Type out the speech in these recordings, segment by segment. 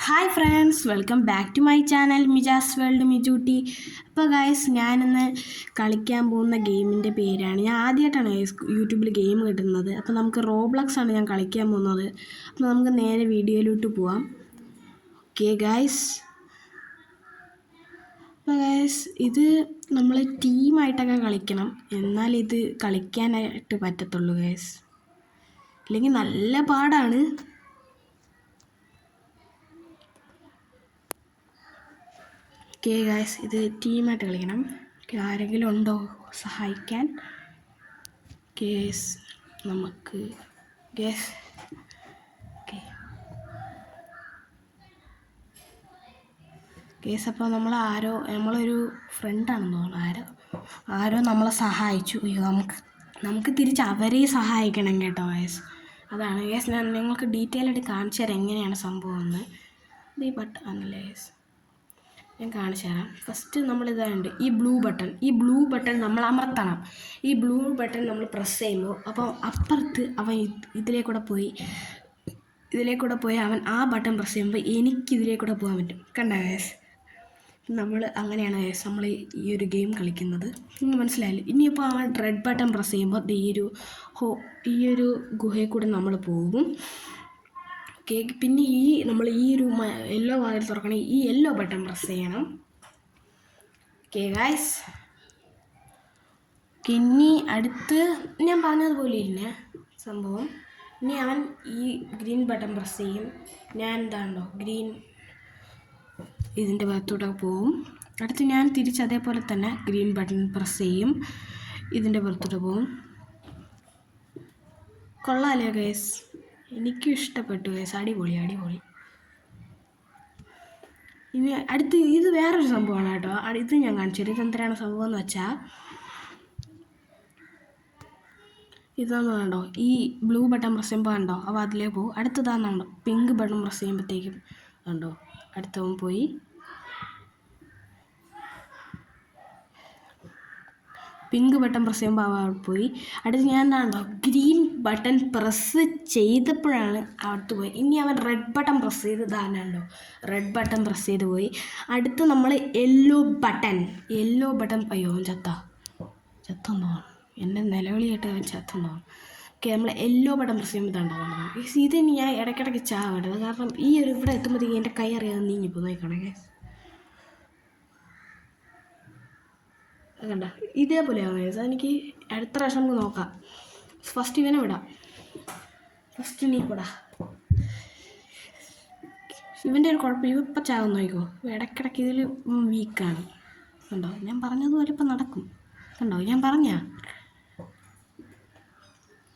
Hi friends, welcome back to my channel Mijas world Mijutty. അപ്പോൾ guys, ഞാനിന്ന് കളിക്കാൻ പോകുന്ന ഗെയിമിൻ്റെ പേരാണ്, ഞാൻ ആദ്യമായിട്ടാണ് യൂട്യൂബിൽ ഗെയിം കിട്ടുന്നത്. അപ്പോൾ നമുക്ക് റോബ്ലക്സ് ആണ് ഞാൻ കളിക്കാൻ പോകുന്നത്. അപ്പോൾ നമുക്ക് നേരെ വീഡിയോയിലോട്ട് പോവാം. Okay guys. അപ്പോൾ ഗൈസ്, ഇത് നമ്മൾ ടീമായിട്ടൊക്കെ കളിക്കണം, എന്നാൽ ഇത് കളിക്കാനായിട്ട് പറ്റത്തുള്ളൂ ഗൈസ്, ഇല്ലെങ്കിൽ നല്ല പാടാണ്. ഓക്കെ ഗൈസ്, ഇത് ടീമായിട്ട് കളിക്കണം. ആരെങ്കിലും ഉണ്ടോ സഹായിക്കാൻ? കേസ് നമുക്ക് ഗേസ് ഓക്കെ കേസ് അപ്പോൾ നമ്മളൊരു ഫ്രണ്ടാണെന്ന് തോന്നുന്നു, ആരോ നമ്മളെ സഹായിച്ചു. അയ്യോ, നമുക്ക് തിരിച്ച് അവരെ സഹായിക്കണം കേട്ടോ ഗേസ്. അതാണ് ഗേസ്, ഞാൻ നിങ്ങൾക്ക് ഡീറ്റെയിൽ ആയിട്ട് കാണിച്ചു തരാം എങ്ങനെയാണ് സംഭവം എന്ന്. ഇത് ഈ ബട്ടണല്ലേ ഗേസ്, ഞാൻ കാണിച്ചു തരാം. ഫസ്റ്റ് നമ്മളിതുണ്ട്, ഈ ബ്ലൂ ബട്ടൺ നമ്മൾ അമർത്തണം. ഈ ബ്ലൂ ബട്ടൺ നമ്മൾ പ്രസ് ചെയ്യുമ്പോൾ അപ്പോൾ അപ്പുറത്ത് അവൻ ഇതിലേക്കൂടെ പോയി അവൻ ആ ബട്ടൺ പ്രസ് ചെയ്യുമ്പോൾ എനിക്കിതിലേക്കൂടെ പോകാൻ പറ്റും. കണ്ട ഗൈസ്, നമ്മൾ അങ്ങനെയാണ് ഗൈസ് നമ്മൾ ഈ ഒരു ഗെയിം കളിക്കുന്നത്. മനസ്സിലായില്ലേ? ഇനിയിപ്പോൾ അവൻ റെഡ് ബട്ടൺ പ്രസ് ചെയ്യുമ്പോൾ ഈ ഒരു ഗുഹയിൽ കൂടെ നമ്മൾ പോകും. പിന്നെ നമ്മൾ ഈ ഒരു യെല്ലോ വാതിൽ തുറക്കണേ, ഈ യെല്ലോ ബട്ടൺ പ്രസ് ചെയ്യണം. ഓക്കെ ഗൈസ്, ഇനി അടുത്ത് ഞാൻ പറഞ്ഞതുപോലെ ഇല്ല സംഭവം. ഇനി അവൻ ഈ ഗ്രീൻ ബട്ടൺ പ്രസ് ചെയ്യും. ഞാൻ എന്താണോ ഗ്രീൻ ഇതിൻ്റെ പുറത്തോട്ട് പോവും. അടുത്ത് ഞാൻ തിരിച്ച് അതേപോലെ തന്നെ ഗ്രീൻ ബട്ടൺ പ്രസ് ചെയ്യും, ഇതിൻ്റെ പുറത്തോട്ട് പോവും. കൊള്ളാമല്ലേ ഗൈസ്? എനിക്കും ഇഷ്ടപ്പെട്ടു ഗൈസ്, അടിപൊളി. ഇനി അടുത്ത് ഇത് വേറൊരു സംഭവമാണ് കേട്ടോ, ഇത് ഞാൻ കാണിച്ചു തരും. ഇതെന്തിനാണ് സംഭവം എന്ന് വെച്ചാൽ, ഇതാണെന്ന് കണ്ടോ, ഈ ബ്ലൂ ബട്ടൺ പ്രസ് ചെയ്യുമ്പോൾ കണ്ടോ അവ അതിലേ പോകും. അടുത്തതാണെന്നുണ്ടോ പിങ്ക് ബട്ടൺ പ്രസ് ചെയ്യുമ്പോഴത്തേക്കും കണ്ടോ അടുത്തവൻ പോയി. പിങ്ക് ബട്ടൺ പ്രസ് ചെയ്യുമ്പോൾ അവ പോയി. അടുത്ത് ഞാൻ എന്താണോ ഗ്രീൻ ബട്ടൺ പ്രസ് ചെയ്തപ്പോഴാണ് അടുത്ത് പോയി. ഇനി അവൻ റെഡ് ബട്ടൺ പ്രസ് ചെയ്ത് ഇതാണോ റെഡ് ബട്ടൺ പ്രസ് ചെയ്ത് പോയി. അടുത്ത് നമ്മൾ യെല്ലോ ബട്ടൺ അയ്യോ ചത്തെന്നോ എൻ്റെ നിലവിളിയായിട്ട് അവൻ ചത്തെന്നോ. ഓക്കെ, നമ്മൾ യെല്ലോ ബട്ടൺ പ്രസ് ചെയ്യുമ്പോൾ ഉണ്ടാവുന്നത്. ഇതിന് ഞാൻ ഇടയ്ക്കിടയ്ക്ക് ചാവേണ്ടത്, കാരണം ഈ ഒരു ഇവിടെ എത്തുമ്പോഴത്തേക്ക് എൻ്റെ കൈ അറിയാതെ നീങ്ങിപ്പോൾ നോക്കണേ. കണ്ട ഇതേപോലെയാണ് ഗൈസ്. എനിക്ക് അടുത്ത പ്രാവശ്യം നമുക്ക് നോക്കാം. ഫസ്റ്റ് ഇവനെ വിടാം, ഫസ്റ്റ് നീ കൂടാ. ഇവൻ്റെ ഒരു കുഴപ്പം, ഇപ്പം ചാവും നോക്കിക്കോ, ഇടയ്ക്കിടയ്ക്ക് ഇതിൽ വീക്കാണ്. കണ്ടോ, ഞാൻ പറഞ്ഞതുപോലെ ഇപ്പം നടക്കും. കണ്ടോ, ഞാൻ പറഞ്ഞ.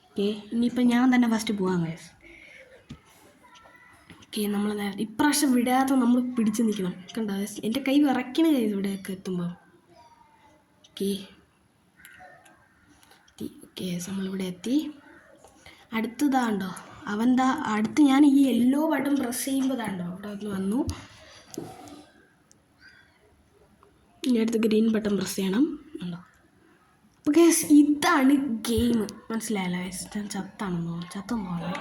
ഓക്കെ, ഇനിയിപ്പം ഞാൻ തന്നെ ഫസ്റ്റ് പോവാം ഗൈസ്. ഓക്കെ, നമ്മൾ ഇപ്രാവശ്യം വിടാതെ നമ്മൾ പിടിച്ച് നിൽക്കണം. കണ്ടോ, എൻ്റെ കൈ വിറയ്ക്കണ ഗൈസ് ഇവിടെയൊക്കെ എത്തുമ്പോൾ. ഓക്കെ, നമ്മളിവിടെ എത്തി. അടുത്തതാണ്ടോ അടുത്ത് ഞാൻ ഈ യെല്ലോ ബട്ടൺ പ്രസ് ചെയ്യുമ്പോൾ അവിടെ ഒന്ന് വന്നു. ഇനി അടുത്ത് ഗ്രീൻ ബട്ടൺ പ്രസ് ചെയ്യണം. ഉണ്ടോ? അപ്പോൾ ഗൈസ്, ഇതാണ് ഗെയിം. മനസ്സിലായല്ലോ ഗൈസ്? ഞാൻ ചത്തെന്ന് തോന്നുന്നു.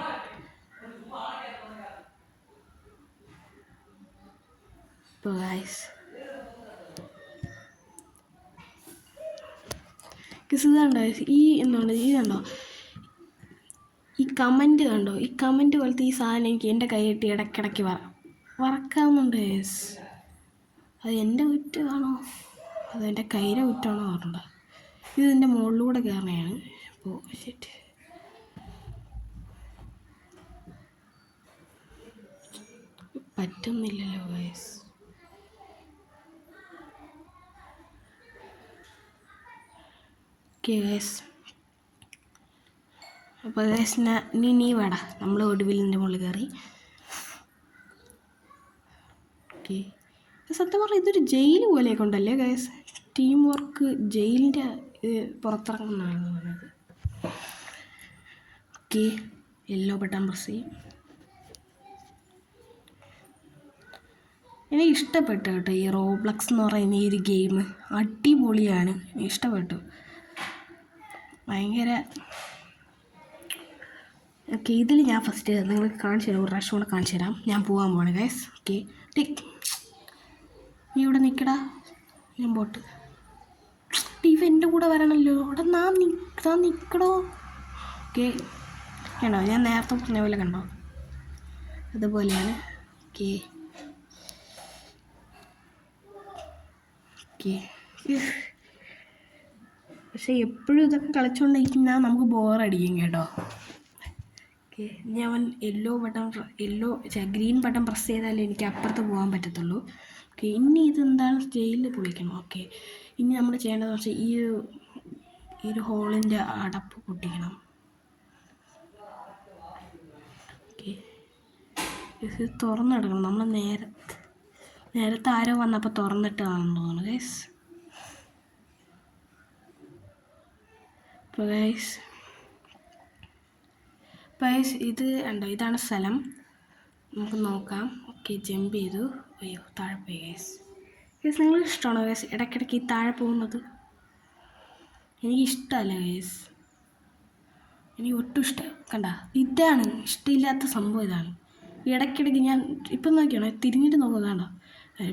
ഇപ്പോൾ ഗൈസ് ഇതുണ്ടോ ഇതുണ്ടോ ഈ കമൻറ്റ് കണ്ടോ, ഈ കമൻറ്റ് പോലത്തെ ഈ സാധനം എനിക്ക് എൻ്റെ കൈ കിട്ടി ഇടയ്ക്കിടയ്ക്ക് വറക്കാവുന്നുണ്ട് ഗൈസ്. അത് എൻ്റെ കുറ്റമാണോ അത് എൻ്റെ കൈയുടെ കുറ്റമാണോ പറഞ്ഞത്? ഇത് എൻ്റെ മുകളിലൂടെ കയറുകയാണ്. അപ്പോൾ ശരി, പറ്റുന്നില്ലല്ലോ ഗൈസ്. ഓക്കെ ഗൈസ്, അപ്പോൾ ഗൈസ് നീ വേടാ, നമ്മൾ ഒടുവിലിൻ്റെ മുകളിൽ കയറി. ഓക്കെ, സത്യം പറഞ്ഞാൽ ഇതൊരു ജയിൽ പോലെയൊക്കെ ഉണ്ടല്ലേ ഗൈസ്? ടീം വർക്ക് ജയിലിൻ്റെ പുറത്തിറങ്ങുന്നതാണ് പറഞ്ഞത്. ഓക്കെ, യെല്ലോ ബട്ടൺ പ്രസ് ചെയ്യും. എനിക്ക് ഇഷ്ടപ്പെട്ടു കേട്ടോ ഈ റോബ്ലക്സ് എന്ന് പറയുന്ന ഈ ഒരു ഗെയിം, അടിപൊളിയാണ്, ഇഷ്ടപ്പെട്ടു ഭയങ്കര. ഓക്കെ, ഇതിൽ ഞാൻ ഫസ്റ്റ് നിങ്ങൾക്ക് കാണിച്ചു തരാം, ഒരു പ്രാവശ്യം കൂടെ കാണിച്ചു തരാം. ഞാൻ പോകാൻ പോവാണ് ഗൈസ്. ഓക്കെ, നീ ഇവിടെ നിൽക്കടാ, ഞാൻ പോട്ട്. ഇവ എൻ്റെ കൂടെ വരണമല്ലോ, അവിടെ നാൻ നിൽക്കടോ. ഓക്കെ, കണ്ടോ ഞാൻ നേരത്തെ പറഞ്ഞ പോലെ കണ്ടോ, അതുപോലെയാണ്. ഓക്കെ ഓക്കെ, പക്ഷേ എപ്പോഴും ഇതൊക്കെ കളിച്ചുകൊണ്ടിരിക്കുന്ന നമുക്ക് ബോറടിക്കും കേട്ടോ. ഓക്കെ, ഇനി അവൻ ഗ്രീൻ ബട്ടൺ പ്രസ് ചെയ്താലേ എനിക്ക് അപ്പുറത്ത് പോകാൻ പറ്റത്തുള്ളൂ. ഓക്കെ, ഇനി ഇതെന്താണ് ജയിലിൽ പൊളിക്കണം. ഓക്കെ, ഇനി നമ്മൾ ചെയ്യേണ്ടതെന്ന് വെച്ചാൽ ഈ ഒരു ഹോളിൻ്റെ അടപ്പ് പൊട്ടിക്കണം. ഓക്കെ, ഇത് തുറന്നെടുക്കണം. നമ്മൾ നേരത്തെ ആരോ വന്നപ്പോൾ തുറന്നിട്ടാണെന്ന് തോന്നുന്നു ഗൈസ്. അപ്പോൾ ഗൈസ് ഇത് ഉണ്ടോ, ഇതാണ് സ്ഥലം, നമുക്ക് നോക്കാം. ഓക്കെ, ജമ്പ് ചെയ്തു. അയ്യോ, താഴെ പോയി ഗൈസ്. നിങ്ങൾ ഇഷ്ടമാണോ ഗൈസ് ഇടയ്ക്കിടയ്ക്ക് ഈ താഴെ പോകുന്നത്? എനിക്കിഷ്ടമല്ല ഗൈസ്, എനിക്ക് ഒട്ടും ഇഷ്ടം. കണ്ട, ഇതാണ് ഇഷ്ടമില്ലാത്ത സംഭവം. ഇതാണ് ഇടയ്ക്കിടയ്ക്ക് ഞാൻ ഇപ്പം നോക്കിയാണോ തിരിഞ്ഞിട്ട് നോക്കുന്നതാണോ.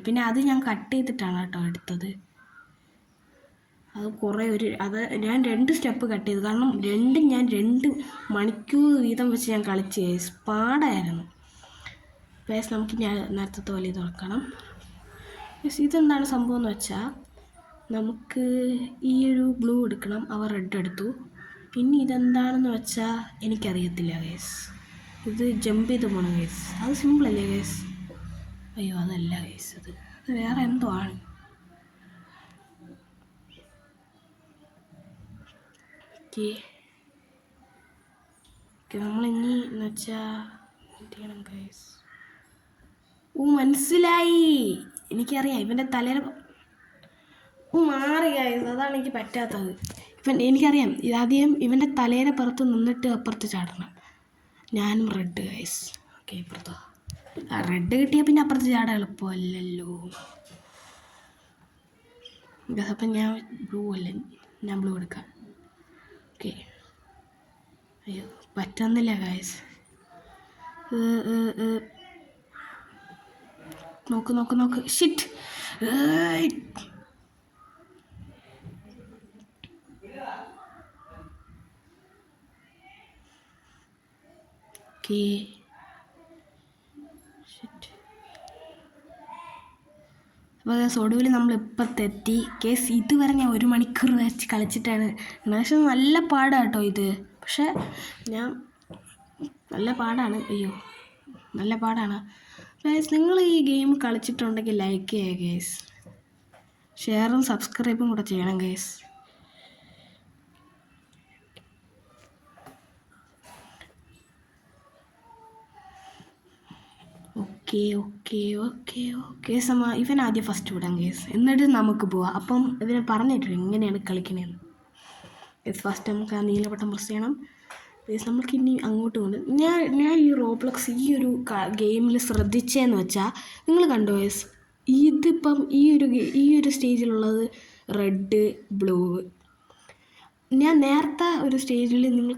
പിന്നെ അത് ഞാൻ കട്ട് ചെയ്തിട്ടാണ് കേട്ടോ എടുത്തത്. അത് ഞാൻ 2 സ്റ്റെപ്പ് കട്ട് ചെയ്തു. കാരണം ഞാൻ 2 മണിക്കൂർ വീതം വെച്ച് ഞാൻ കളിച്ച് ഗൈസ്, പാടായിരുന്നു ഗൈസ്. നമുക്ക് ഞാൻ നേരത്തെ പോലെ തുറക്കണം ഗൈസ്. ഇതെന്താണ് സംഭവം എന്ന് വെച്ചാൽ, നമുക്ക് ഈ ഒരു ബ്ലൂ എടുക്കണം, അവർ റെഡ് എടുത്തു. പിന്നെ ഇതെന്താണെന്ന് വെച്ചാൽ എനിക്കറിയത്തില്ല ഗൈസ്. ഇത് ജമ്പ് ചെയ്ത് പോകണം ഗൈസ്. അത് സിമ്പിളല്ലേ ഗൈസ്? അയ്യോ, അതല്ല ഗൈസ്, അത് വേറെ എന്തോ ആണ്. ഓക്കെ, നമ്മളിനി എന്ന് വെച്ചാൽ എന്ത് ചെയ്യണം ഗൈസ്? മനസ്സിലായി, എനിക്കറിയാം. ഇവൻ്റെ തലയിൽ മാറി ഗൈസ്, അതാണ് എനിക്ക് പറ്റാത്തത്. എനിക്കറിയാം, ഇതാദ്യം ഇവൻ്റെ തലയുടെ പുറത്ത് നിന്നിട്ട് അപ്പുറത്ത് ചാടണം. ഞാനും റെഡ് ഗൈസ്. ഓക്കെ, ഇപ്പുറത്തോ റെഡ് കിട്ടിയാൽ പിന്നെ അപ്പുറത്ത് ചാടാൻ എളുപ്പമല്ലല്ലോ. അപ്പം ഞാൻ ബ്ലൂ എടുക്കാം. ഓക്കെ, അയ്യോ പറ്റുന്നില്ല ഗൈസ്. നോക്ക് ഷിറ്റ്. ഓക്കെ, അപ്പോൾ ഒടുവിൽ നമ്മളിപ്പം തെറ്റി കേസ്. ഇതുവരെ ഞാൻ 1 മണിക്കൂർ വെച്ച് കളിച്ചിട്ടാണ്. പക്ഷേ നല്ല പാടാണ് കേട്ടോ ഇത്. പക്ഷേ നല്ല പാടാണ്. അയ്യോ, നല്ല പാടാണ് ഗൈസ്. നിങ്ങൾ ഈ ഗെയിം കളിച്ചിട്ടുണ്ടെങ്കിൽ ലൈക്ക് ചെയ്യുക ഗൈസ്, ഷെയറും സബ്സ്ക്രൈബും കൂടെ ചെയ്യണം ഗൈസ്. ഓക്കെ ഇവൻ ആദ്യം ഫസ്റ്റ് വിടാം കേസ്, എന്നിട്ട് നമുക്ക് പോവാം. അപ്പം ഇവനെ പറഞ്ഞിട്ടില്ല എങ്ങനെയാണ് കളിക്കണേന്ന്. ഫസ്റ്റ് നമുക്ക് ആ നീല ബട്ടൺ പ്രസ് ചെയ്യണം കേസ്. നമുക്ക് ഇനി അങ്ങോട്ട് പോകുന്നത് ഞാൻ ഈ റോബ്ലോക്സ് ഈ ഒരു ഗെയിമിൽ ശ്രദ്ധിച്ചതെന്ന് വെച്ചാൽ, നിങ്ങൾ കണ്ടോ കേസ്, ഇതിപ്പം ഈ ഒരു സ്റ്റേജിലുള്ളത് റെഡ് ബ്ലൂ. ഞാൻ നേരത്തെ ഒരു സ്റ്റേജിൽ നിങ്ങൾ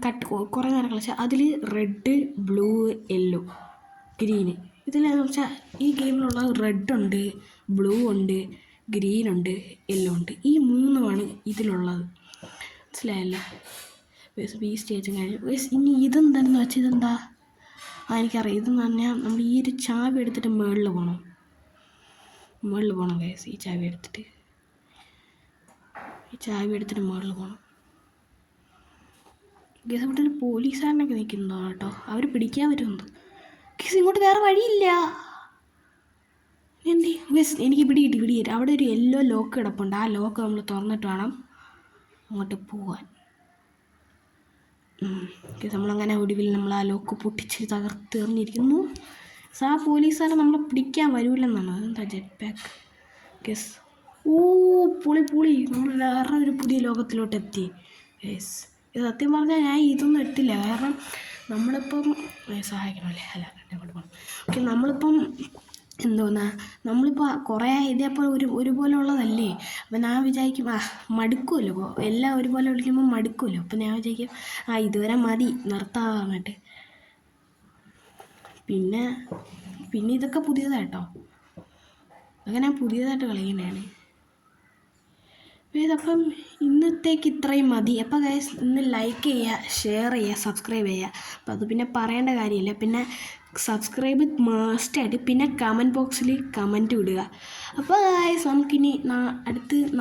കുറേ നേരം കളിച്ചാൽ അതിൽ റെഡ് ബ്ലൂ യെല്ലോ ഗ്രീന്. ഇതിലെന്ന് വെച്ചാൽ ഈ ഗെയിമിലുള്ള റെഡ് ഉണ്ട്, ബ്ലൂ ഉണ്ട്, ഗ്രീൻ ഉണ്ട്, യെല്ലോ ഉണ്ട്. ഈ 3 ഇതിലുള്ളത്, മനസ്സിലായല്ലോ. ഈ സ്റ്റേജും കഴിഞ്ഞു. ഇനി ഇതെന്താണെന്ന് വെച്ചാൽ ഇതെന്താ എനിക്കറിയാം. ഇതെന്ന് പറഞ്ഞാൽ നമ്മൾ ഈ ഒരു ചാവി എടുത്തിട്ട് മുകളിൽ പോകണം ഗൈസ്. ഈ ചാവി എടുത്തിട്ട് മുകളിൽ പോകണം ഗൈസ്. ഇവിടെ ഒരു പോലീസുകാരനൊക്കെ നിൽക്കുന്നതാണ് കേട്ടോ, അവർ പിടിക്കാൻ വരുന്നത്. ഇങ്ങോട്ട് വേറെ വഴിയില്ല. എനിക്ക് പിടികിട്ടി. അവിടെ ഒരു യെല്ലോ ലോക്ക് കിടപ്പുണ്ട്. ആ ലോക്ക് നമ്മൾ തുറന്നിട്ട് വേണം അങ്ങോട്ട് പോവാൻ. നമ്മളങ്ങനെ ഒടുവിൽ നമ്മൾ ആ ലോക്ക് പൊട്ടിച്ച് തകർത്തെറിഞ്ഞിരിക്കുന്നു. ആ പോലീസുകാരെ നമ്മളെ പിടിക്കാൻ വരൂലെന്നാണ്. അതെന്താ ജെറ്റ് പാക്ക് ഗസ്. പൊളി നമ്മൾ വേറെ ഒരു പുതിയ ലോകത്തിലോട്ട് എത്തി ഗസ്. ഇത് സത്യം പറഞ്ഞാൽ ഞാൻ ഇതൊന്നും ഇട്ടില്ല, കാരണം നമ്മളിപ്പം സഹായിക്കണമല്ലേ. അല്ല, അങ്ങോട്ട് പോകണം. ഓക്കെ, നമ്മളിപ്പോൾ കുറേ ഇതേപോലെ ഒരുപോലെ ഉള്ളതല്ലേ. അപ്പം ഞാൻ വിചാരിക്കും മടുക്കുമല്ലോ, എല്ലാം ഒരുപോലെ വിളിക്കുമ്പോൾ മടുക്കുമല്ലോ. അപ്പം ഞാൻ വിചാരിക്കും ഇതുവരെ മതി, നിർത്താൻ പറഞ്ഞിട്ട്. പിന്നെ ഇതൊക്കെ പുതിയതായിട്ടോ, അതൊക്കെ ഞാൻ പുതിയതായിട്ട് കളിക്കുന്നതാണ്. ഇതപ്പം ഇന്നത്തേക്ക് ഇത്രയും മതി. അപ്പോൾ ഗൈസ് ഇന്ന് ലൈക്ക് ചെയ്യുക, ഷെയർ ചെയ്യുക, സബ്സ്ക്രൈബ് ചെയ്യുക. അപ്പോൾ അത് പിന്നെ പറയേണ്ട കാര്യമില്ല. പിന്നെ സബ്സ്ക്രൈബ് മസ്റ്റായിട്ട്, പിന്നെ കമൻറ്റ് ബോക്സിൽ കമൻറ്റ് ഇടുക. അപ്പോൾ ഗൈസ് നമുക്കിനി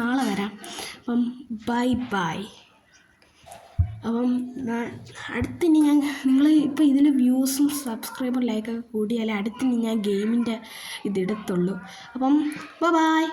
നാളെ വരാം. അപ്പം ബൈ. അപ്പം അടുത്തിനി നിങ്ങൾ ഇപ്പോൾ ഇതിൽ വ്യൂസും സബ്സ്ക്രൈബും ലൈക്കൊക്കെ കൂടിയാലേ അടുത്തിനി ഞാൻ ഗെയിമിൻ്റെ ഇതിടത്തുള്ളൂ. അപ്പം ബൈ.